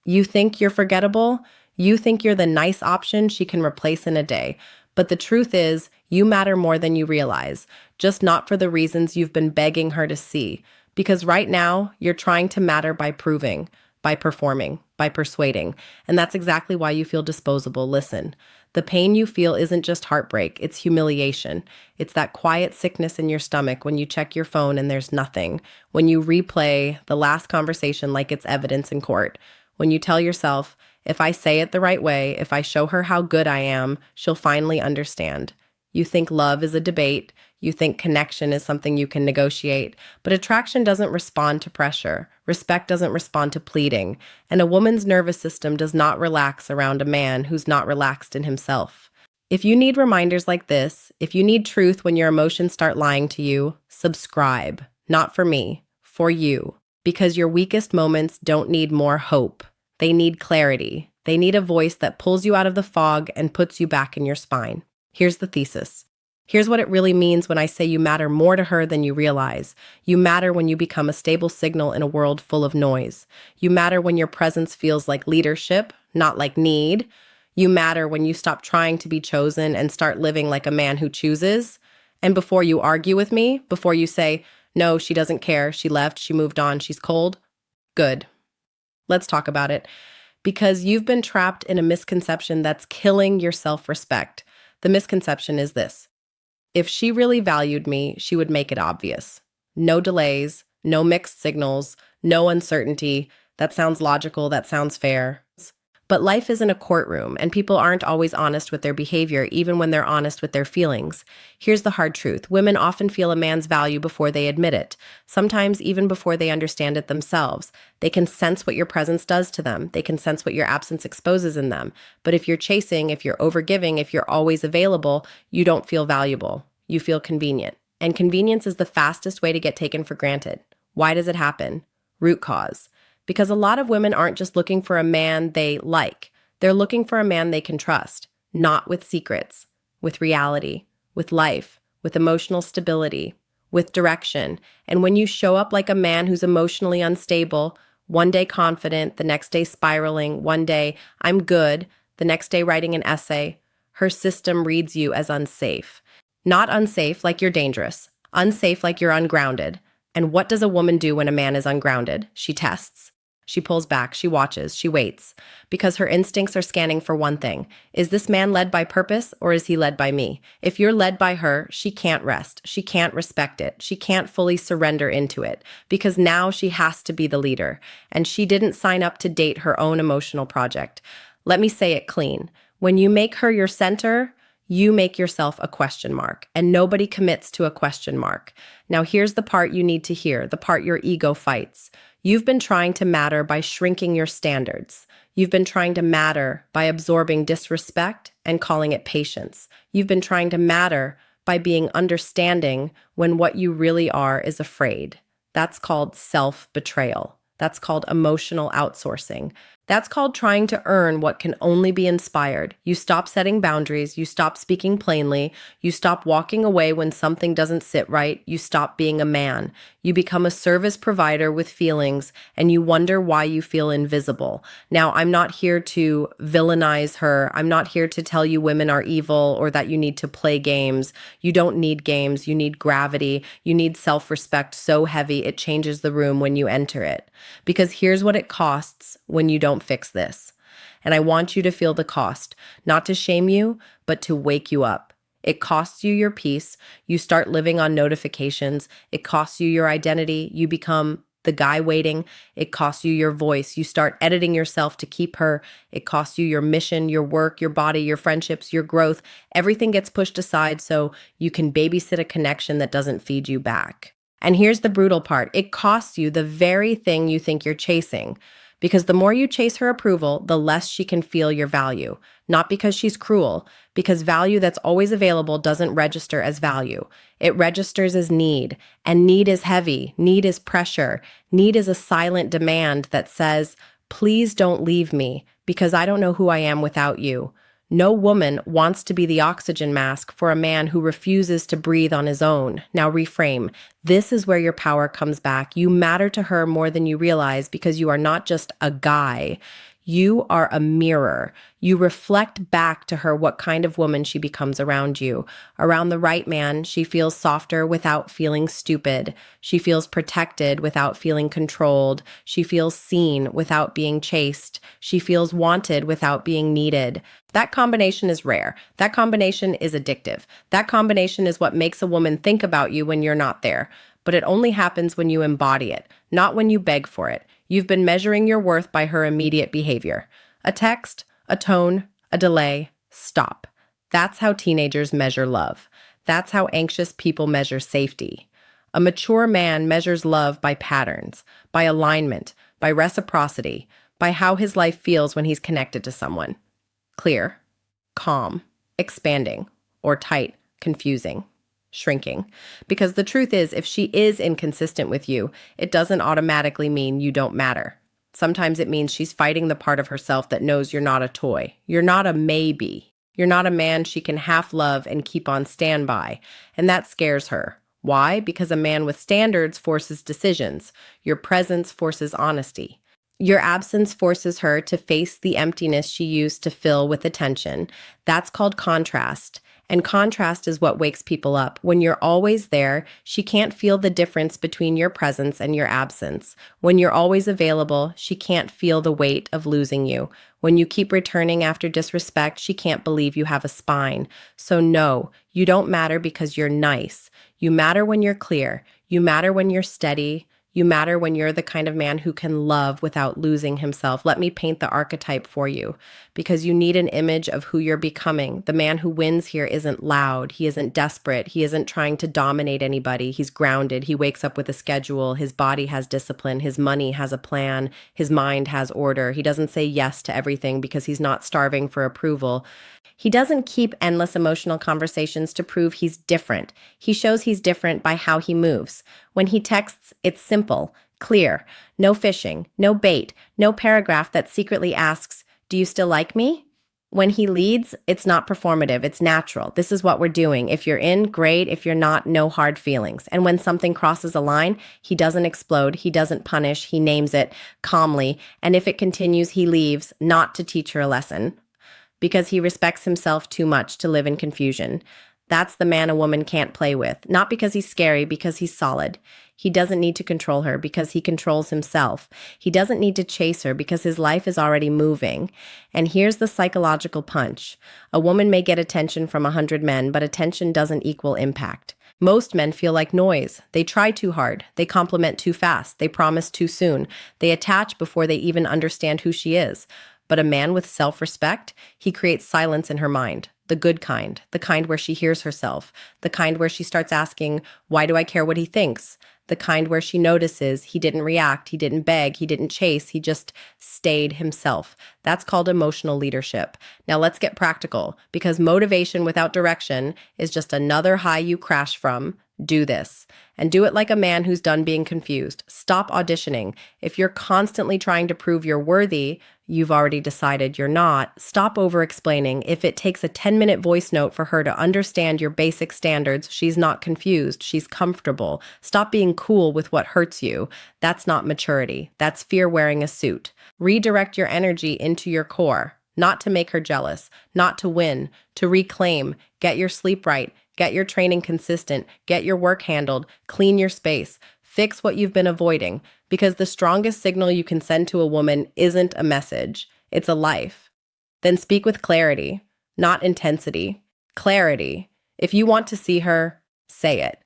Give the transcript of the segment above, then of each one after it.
You think you're forgettable? You think you're the nice option she can replace in a day. But the truth is, you matter more than you realize, just not for the reasons you've been begging her to see. Because right now, you're trying to matter by proving, by performing, by persuading. And that's exactly why you feel disposable. Listen, the pain you feel isn't just heartbreak, it's humiliation. It's that quiet sickness in your stomach when you check your phone and there's nothing. When you replay the last conversation like it's evidence in court. When you tell yourself, if I say it the right way, if I show her how good I am, she'll finally understand. You think love is a debate. You think connection is something you can negotiate. But attraction doesn't respond to pressure. Respect doesn't respond to pleading. And a woman's nervous system does not relax around a man who's not relaxed in himself. If you need reminders like this, if you need truth when your emotions start lying to you, subscribe. Not for me, for you. Because your weakest moments don't need more hope. They need clarity. They need a voice that pulls you out of the fog and puts you back in your spine. Here's the thesis. Here's what it really means when I say you matter more to her than you realize. You matter when you become a stable signal in a world full of noise. You matter when your presence feels like leadership, not like need. You matter when you stop trying to be chosen and start living like a man who chooses. And before you argue with me, before you say, no, she doesn't care, she left, she moved on, she's cold, good. Let's talk about it. Because you've been trapped in a misconception that's killing your self-respect. The misconception is this. If she really valued me, she would make it obvious. No delays, no mixed signals, no uncertainty. That sounds logical, that sounds fair. But life isn't a courtroom, and people aren't always honest with their behavior, even when they're honest with their feelings. Here's the hard truth. Women often feel a man's value before they admit it, sometimes even before they understand it themselves. They can sense what your presence does to them. They can sense what your absence exposes in them. But if you're chasing, if you're overgiving, if you're always available, you don't feel valuable. You feel convenient. And convenience is the fastest way to get taken for granted. Why does it happen? Root cause. Because a lot of women aren't just looking for a man they like. They're looking for a man they can trust, not with secrets, with reality, with life, with emotional stability, with direction. And when you show up like a man who's emotionally unstable, one day confident, the next day spiraling, one day I'm good, the next day writing an essay, her system reads you as unsafe. Not unsafe like you're dangerous, unsafe like you're ungrounded. And what does a woman do when a man is ungrounded? She tests. She pulls back, she watches, she waits, because her instincts are scanning for one thing. Is this man led by purpose, or is he led by me? If you're led by her, she can't rest. She can't respect it. She can't fully surrender into it, because now she has to be the leader, and she didn't sign up to date her own emotional project. Let me say it clean. When you make her your center, you make yourself a question mark, and nobody commits to a question mark. Now here's the part you need to hear, the part your ego fights. You've been trying to matter by shrinking your standards. You've been trying to matter by absorbing disrespect and calling it patience. You've been trying to matter by being understanding when what you really are is afraid. That's called self-betrayal. That's called emotional outsourcing. That's called trying to earn what can only be inspired. You stop setting boundaries. You stop speaking plainly. You stop walking away when something doesn't sit right. You stop being a man. You become a service provider with feelings, and you wonder why you feel invisible. Now, I'm not here to villainize her. I'm not here to tell you women are evil or that you need to play games. You don't need games. You need gravity. You need self-respect so heavy it changes the room when you enter it. Because here's what it costs when you don't fix this. And I want you to feel the cost, not to shame you, but to wake you up. It costs you your peace. You start living on notifications. It costs you your identity. You become the guy waiting. It costs you your voice. You start editing yourself to keep her. It costs you your mission, your work, your body, your friendships, your growth. Everything gets pushed aside so you can babysit a connection that doesn't feed you back. And here's the brutal part. It costs you the very thing you think you're chasing. Because the more you chase her approval, the less she can feel your value. Not because she's cruel, because value that's always available doesn't register as value. It registers as need, and need is heavy. Need is pressure. Need is a silent demand that says, please don't leave me, because I don't know who I am without you. No woman wants to be the oxygen mask for a man who refuses to breathe on his own. Now reframe. This is where your power comes back. You matter to her more than you realize because you are not just a guy. You are a mirror. You reflect back to her what kind of woman she becomes around you. Around the right man, she feels softer without feeling stupid. She feels protected without feeling controlled. She feels seen without being chased. She feels wanted without being needed. That combination is rare. That combination is addictive. That combination is what makes a woman think about you when you're not there. But it only happens when you embody it, not when you beg for it. You've been measuring your worth by her immediate behavior. A text, a tone, a delay, stop. That's how teenagers measure love. That's how anxious people measure safety. A mature man measures love by patterns, by alignment, by reciprocity, by how his life feels when he's connected to someone. Clear, calm, expanding, or tight, confusing, shrinking. Because the truth is, if she is inconsistent with you, it doesn't automatically mean you don't matter. Sometimes it means she's fighting the part of herself that knows you're not a toy. You're not a maybe. You're not a man she can half love and keep on standby. And that scares her. Why? Because a man with standards forces decisions. Your presence forces honesty. Your absence forces her to face the emptiness she used to fill with attention. That's called contrast. And contrast is what wakes people up. When you're always there, she can't feel the difference between your presence and your absence. When you're always available, she can't feel the weight of losing you. When you keep returning after disrespect, she can't believe you have a spine. So no, you don't matter because you're nice. You matter when you're clear. You matter when you're steady. You matter when you're the kind of man who can love without losing himself. Let me paint the archetype for you, because you need an image of who you're becoming. The man who wins here isn't loud. He isn't desperate. He isn't trying to dominate anybody. He's grounded. He wakes up with a schedule. His body has discipline. His money has a plan. His mind has order. He doesn't say yes to everything because he's not starving for approval. He doesn't keep endless emotional conversations to prove he's different. He shows he's different by how he moves. When he texts, it's simple, clear, no fishing, no bait, no paragraph that secretly asks, "Do you still like me?" When he leads, it's not performative, it's natural. This is what we're doing. If you're in, great. If you're not, no hard feelings. And when something crosses a line, he doesn't explode, he doesn't punish, he names it calmly. And if it continues, he leaves, not to teach her a lesson, because he respects himself too much to live in confusion. That's the man a woman can't play with. Not because he's scary, because he's solid. He doesn't need to control her because he controls himself. He doesn't need to chase her because his life is already moving. And here's the psychological punch. A woman may get attention from 100 men, but attention doesn't equal impact. Most men feel like noise. They try too hard. They compliment too fast. They promise too soon. They attach before they even understand who she is. But a man with self-respect, he creates silence in her mind. The good kind, the kind where she hears herself, the kind where she starts asking, why do I care what he thinks? The kind where she notices he didn't react, he didn't beg, he didn't chase, he just stayed himself. That's called emotional leadership. Now let's get practical, because motivation without direction is just another high you crash from. Do this. And do it like a man who's done being confused. Stop auditioning. If you're constantly trying to prove you're worthy, you've already decided you're not. Stop over-explaining. If it takes a 10-minute voice note for her to understand your basic standards, she's not confused. She's comfortable. Stop being cool with what hurts you. That's not maturity. That's fear wearing a suit. Redirect your energy into your core. Not to make her jealous. Not to win. To reclaim. Get your sleep right. Get your training consistent, get your work handled, clean your space, fix what you've been avoiding, because the strongest signal you can send to a woman isn't a message, it's a life. Then speak with clarity, not intensity. Clarity. If you want to see her, say it.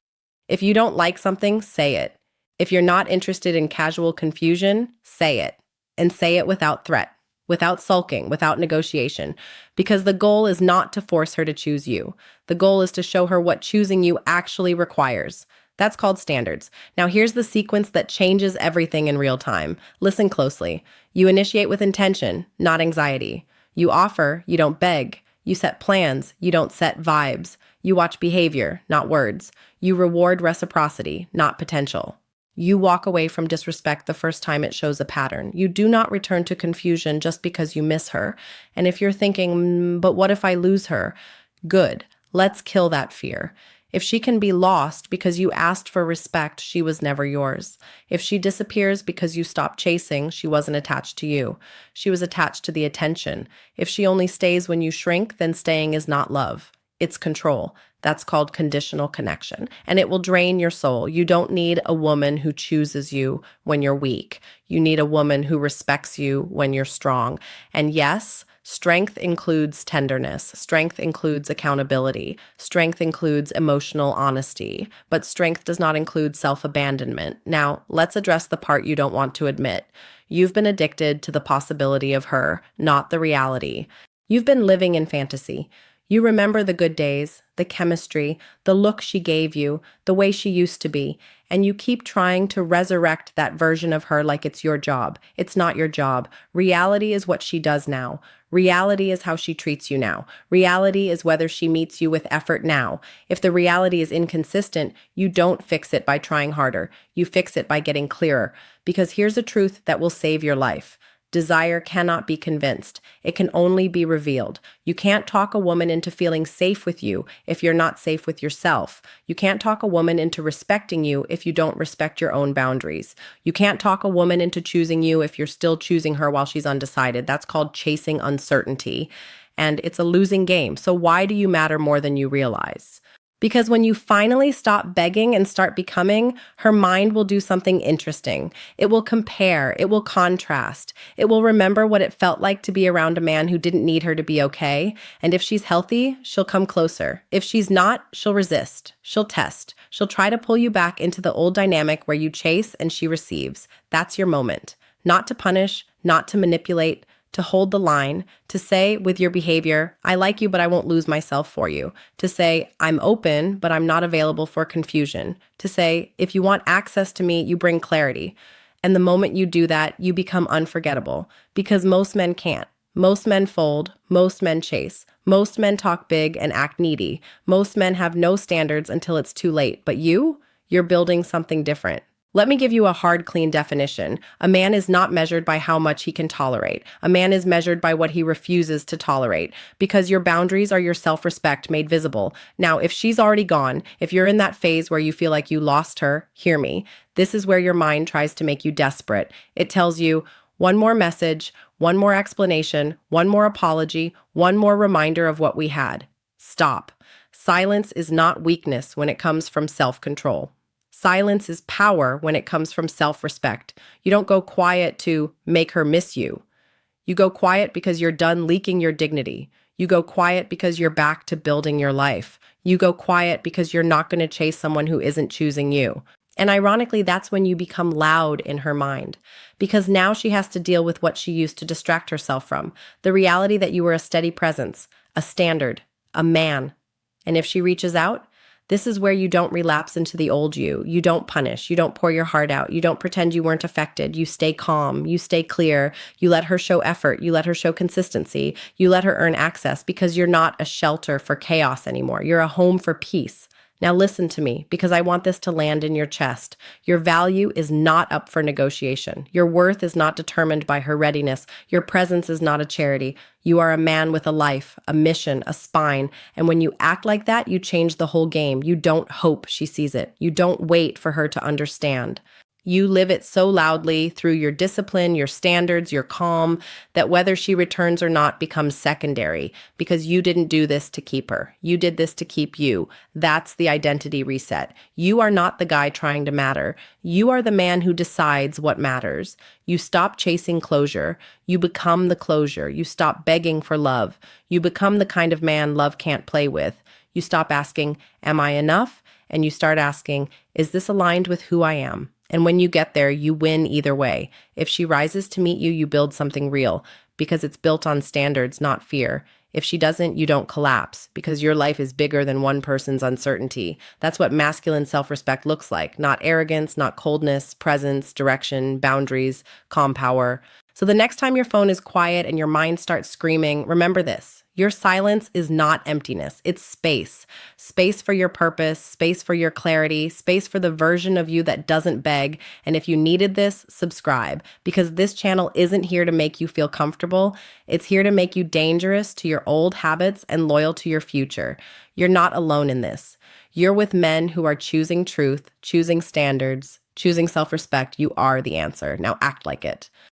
If you don't like something, say it. If you're not interested in casual confusion, say it. And say it without threat. Without sulking, without negotiation, because the goal is not to force her to choose you. The goal is to show her what choosing you actually requires. That's called standards. Now here's the sequence that changes everything in real time. Listen closely. You initiate with intention, not anxiety. You offer, you don't beg. You set plans, you don't set vibes. You watch behavior, not words. You reward reciprocity, not potential. You walk away from disrespect the first time it shows a pattern. You do not return to confusion just because you miss her. And if you're thinking, but what if I lose her? Good. Let's kill that fear. If she can be lost because you asked for respect, she was never yours. If she disappears because you stopped chasing, she wasn't attached to you. She was attached to the attention. If she only stays when you shrink, then staying is not love. It's control. That's called conditional connection, and it will drain your soul. You don't need a woman who chooses you when you're weak. You need a woman who respects you when you're strong. And yes, strength includes tenderness. Strength includes accountability. Strength includes emotional honesty. But strength does not include self-abandonment. Now, let's address the part you don't want to admit. You've been addicted to the possibility of her, not the reality. You've been living in fantasy. You remember the good days, the chemistry, the look she gave you, the way she used to be, and you keep trying to resurrect that version of her like it's your job. It's not your job. Reality is what she does now. Reality is how she treats you now. Reality is whether she meets you with effort now. If the reality is inconsistent, you don't fix it by trying harder. You fix it by getting clearer. Because here's a truth that will save your life. Desire cannot be convinced. It can only be revealed. You can't talk a woman into feeling safe with you if you're not safe with yourself. You can't talk a woman into respecting you if you don't respect your own boundaries. You can't talk a woman into choosing you if you're still choosing her while she's undecided. That's called chasing uncertainty. And it's a losing game. So why do you matter more than you realize? Because when you finally stop begging and start becoming, her mind will do something interesting. It will compare. It will contrast. It will remember what it felt like to be around a man who didn't need her to be okay. And if she's healthy, she'll come closer. If she's not, she'll resist. She'll test. She'll try to pull you back into the old dynamic where you chase and she receives. That's your moment. Not to punish, not to manipulate, to hold the line, to say with your behavior, I like you, but I won't lose myself for you. To say, I'm open, but I'm not available for confusion. To say, if you want access to me, you bring clarity. And the moment you do that, you become unforgettable because most men can't. Most men fold. Most men chase. Most men talk big and act needy. Most men have no standards until it's too late. But you're building something different. Let me give you a hard, clean definition. A man is not measured by how much he can tolerate. A man is measured by what he refuses to tolerate, because your boundaries are your self-respect made visible. Now, if she's already gone, if you're in that phase where you feel like you lost her, hear me. This is where your mind tries to make you desperate. It tells you, one more message, one more explanation, one more apology, one more reminder of what we had. Stop. Silence is not weakness when it comes from self-control. Silence is power when it comes from self-respect. You don't go quiet to make her miss you. You go quiet because you're done leaking your dignity. You go quiet because you're back to building your life. You go quiet because you're not going to chase someone who isn't choosing you. And ironically, that's when you become loud in her mind, because now she has to deal with what she used to distract herself from, the reality that you were a steady presence, a standard, a man. And if she reaches out, this is where you don't relapse into the old you. You don't punish. You don't pour your heart out. You don't pretend you weren't affected. You stay calm. You stay clear. You let her show effort. You let her show consistency. You let her earn access because you're not a shelter for chaos anymore. You're a home for peace. Now listen to me, because I want this to land in your chest. Your value is not up for negotiation. Your worth is not determined by her readiness. Your presence is not a charity. You are a man with a life, a mission, a spine. And when you act like that, you change the whole game. You don't hope she sees it. You don't wait for her to understand. You live it so loudly through your discipline, your standards, your calm, that whether she returns or not becomes secondary, because you didn't do this to keep her. You did this to keep you. That's the identity reset. You are not the guy trying to matter. You are the man who decides what matters. You stop chasing closure. You become the closure. You stop begging for love. You become the kind of man love can't play with. You stop asking, am I enough? And you start asking, is this aligned with who I am? And when you get there, you win either way. If she rises to meet you, you build something real, because it's built on standards, not fear. If she doesn't, you don't collapse, because your life is bigger than one person's uncertainty. That's what masculine self-respect looks like. Not arrogance, not coldness, presence, direction, boundaries, calm power. So the next time your phone is quiet and your mind starts screaming, remember this. Your silence is not emptiness. It's space. Space for your purpose, space for your clarity, space for the version of you that doesn't beg. And if you needed this, subscribe, because this channel isn't here to make you feel comfortable. It's here to make you dangerous to your old habits and loyal to your future. You're not alone in this. You're with men who are choosing truth, choosing standards, choosing self respect. You are the answer. Now act like it.